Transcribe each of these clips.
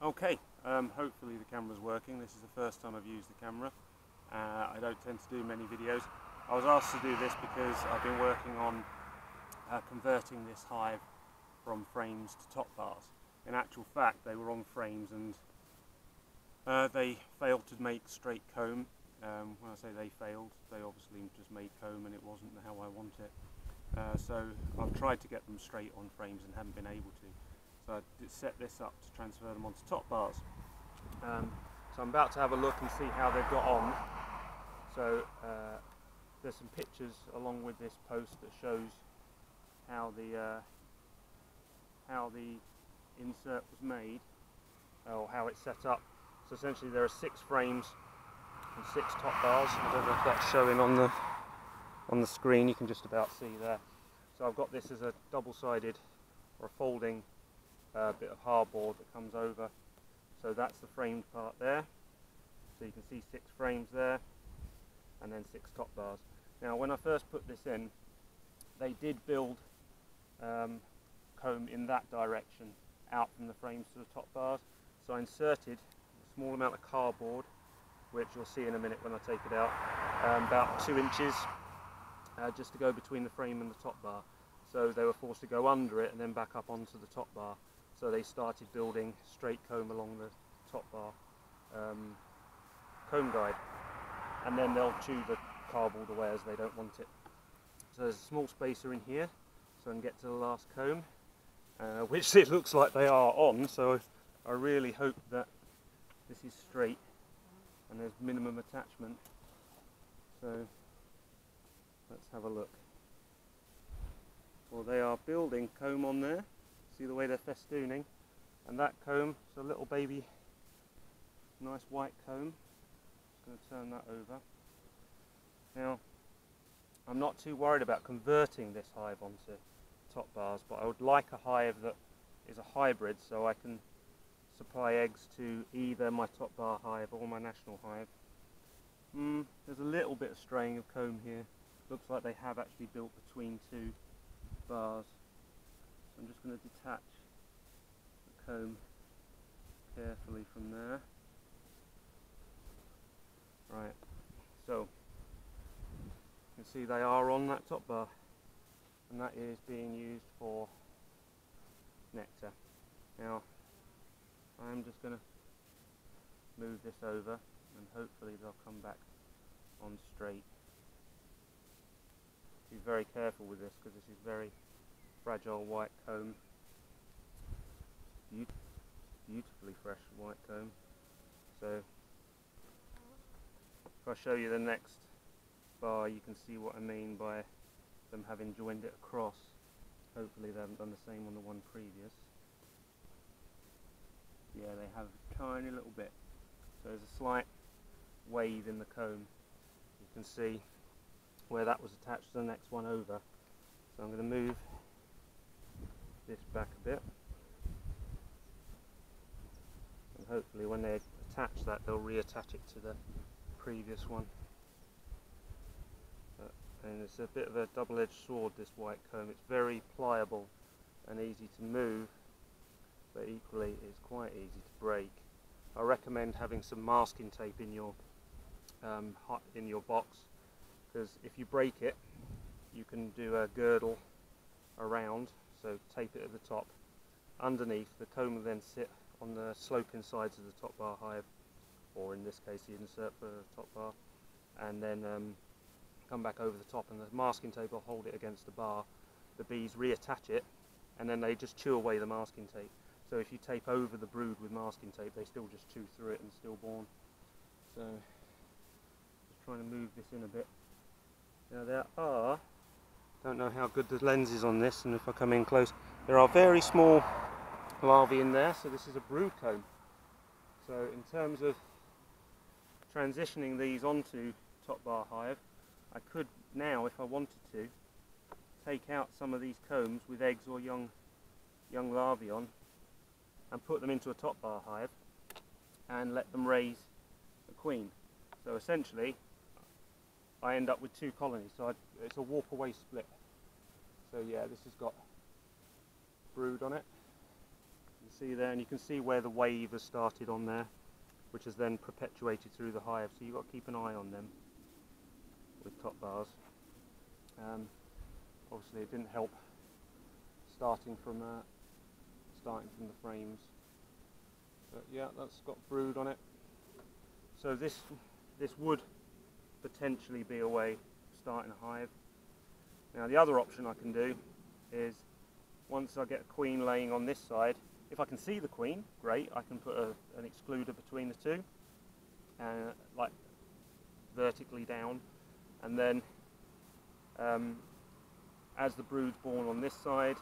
Okay, hopefully the camera's working. This is the first time I've used the camera. I don't tend to do many videos. I was asked to do this because I've been working on converting this hive from frames to top bars. In actual fact, they were on frames and they failed to make straight comb. When I say they failed, they obviously just made comb and it wasn't how I want it. So I've tried to get them straight on frames and haven't been able to. So I set this up to transfer them onto top bars. So I'm about to have a look and see how they've got on. So there's some pictures along with this post that shows how the insert was made, or how it's set up. So essentially there are 6 frames and 6 top bars. I don't know if that's showing on the screen. You can just about see there. So I've got this as a double-sided or a folding bit of hardboard that comes over. So that's the framed part there. So you can see 6 frames there and then 6 top bars. Now when I first put this in, they did build comb in that direction out from the frames to the top bars. So I inserted a small amount of cardboard, which you'll see in a minute when I take it out, about 2 inches just to go between the frame and the top bar. So they were forced to go under it and then back up onto the top bar. So they started building straight comb along the top bar comb guide, and then they'll chew the cardboard away as they don't want it. So there's a small spacer in here so I can get to the last comb, which it looks like they are on, so I really hope that this is straight and there's minimum attachment. So let's have a look. Well, they are building comb on there. See the way they're festooning, and that comb is a little baby, nice white comb. Just going to turn that over. Now, I'm not too worried about converting this hive onto top bars, but I would like a hive that is a hybrid, so I can supply eggs to either my top bar hive or my national hive. There's a little bit of straying of comb here. Looks like they have actually built between 2 bars. So I'm just going to detach the comb carefully from there. Right, so you can see they are on that top bar, and that is being used for nectar. Now I'm just going to move this over and hopefully they'll come back on straight. Be very careful with this because this is very fragile white comb. Beautifully fresh white comb. So if I show you the next bar, you can see what I mean by them having joined it across. Hopefully they haven't done the same on the one previous. Yeah, they have a tiny little bit. So there's a slight wave in the comb. You can see where that was attached to the next one over. So I'm going to move this back a bit, and hopefully when they attach that they'll reattach it to the previous one. And it's a bit of a double-edged sword, this white comb. It's very pliable and easy to move, but equally it's quite easy to break. I recommend having some masking tape in your box, because if you break it you can do a girdle around, so tape it at the top. Underneath, the comb will then sit on the sloping sides of the top bar hive, or in this case the insert for the top bar, and then come back over the top, and the masking tape will hold it against the bar. The bees reattach it and then they just chew away the masking tape. So if you tape over the brood with masking tape, they still just chew through it and stillborn. So just trying to move this in a bit. Now there are, don't know how good the lens is on this, and if I come in close, there are very small larvae in there. So this is a brood comb. So in terms of transitioning these onto top bar hive, I could now, if I wanted to, take out some of these combs with eggs or young larvae on and put them into a top bar hive and let them raise a queen. So essentially I end up with 2 colonies, so it's a warp away split. So yeah, this has got brood on it. can see there, and you can see where the wave has started on there, which has then perpetuated through the hive, so you've got to keep an eye on them with top bars. Obviously it didn't help starting from the frames, but yeah, that's got brood on it. So this would potentially be a way of starting a hive. Now the other option I can do is, once I get a queen laying on this side, if I can see the queen, great, I can put an excluder between the two, like vertically down, and then as the brood's born on this side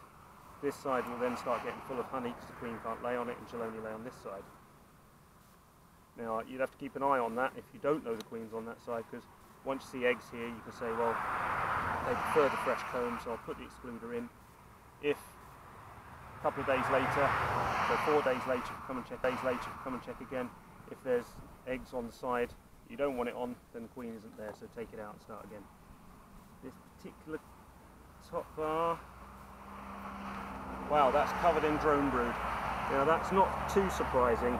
will then start getting full of honey, because the queen can't lay on it and she'll only lay on this side. Now you'd have to keep an eye on that if you don't know the queen's on that side, because once you see eggs here you can say, well, they prefer the fresh comb, so I'll put the excluder in. If a couple of days later, so 4 days later, if you come and check again, if there's eggs on the side you don't want it on, then the queen isn't there, so take it out and start again. This particular top bar, wow, that's covered in drone brood. Now that's not too surprising,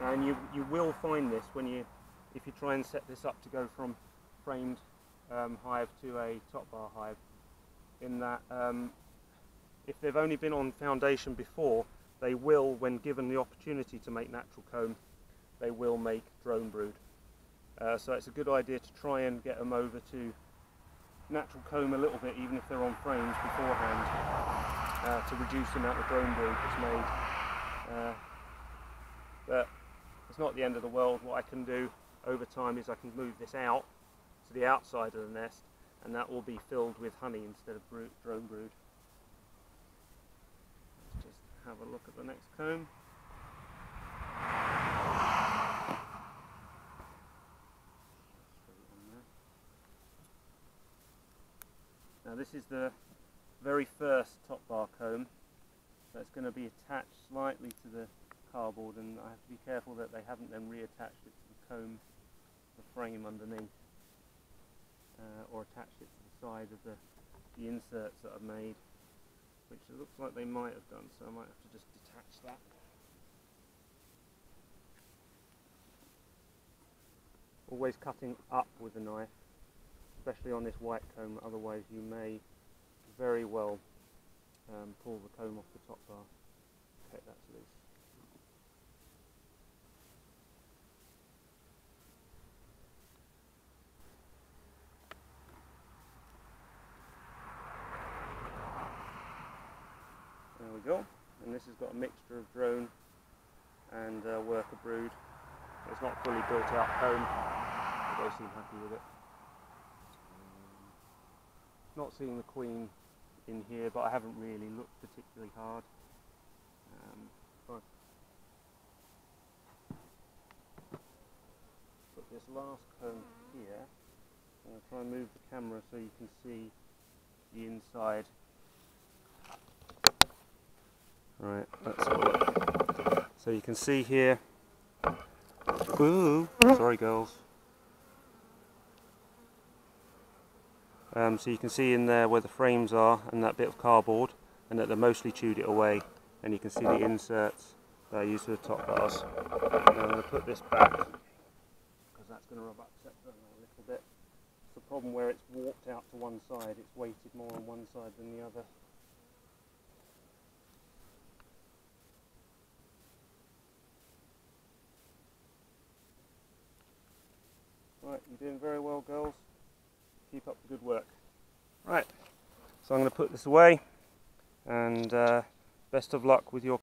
and you will find this if you try and set this up to go from framed hive to a top bar hive, in that if they've only been on foundation before, they will, when given the opportunity to make natural comb, they will make drone brood. So it's a good idea to try and get them over to natural comb a little bit, even if they're on frames beforehand, to reduce the amount of drone brood that's made. But it's not the end of the world. What I can do over time is I can move this out to the outside of the nest, and that will be filled with honey instead of drone brood. Let's just have a look at the next comb. Now this is the very first top bar comb that's going to be attached slightly to the cardboard, and I have to be careful that they haven't then reattached it to the comb, the frame underneath, or attached it to the side of the inserts that I've made, which it looks like they might have done, so I might have to just detach that. Always cutting up with the knife, especially on this white comb, otherwise you may very well pull the comb off the top bar. Okay, that's loose. There we go, and this has got a mixture of drone and worker brood. It's not fully built out comb, but they seem happy with it. Not seeing the queen in here, but I haven't really looked particularly hard. Put this last comb here. I'm going to try and move the camera so you can see the inside. Right, let's have a look. So you can see here. Ooh, sorry girls. So you can see in there where the frames are and that bit of cardboard, and that they mostly chewed it away, and you can see the inserts that I used for the top bars. Now I'm going to put this back because that's going to upset them a little bit. It's the problem where it's warped out to one side, it's weighted more on one side than the other. Right, you're doing very well, girls. Keep up the good work. Right, so I'm going to put this away, and best of luck with your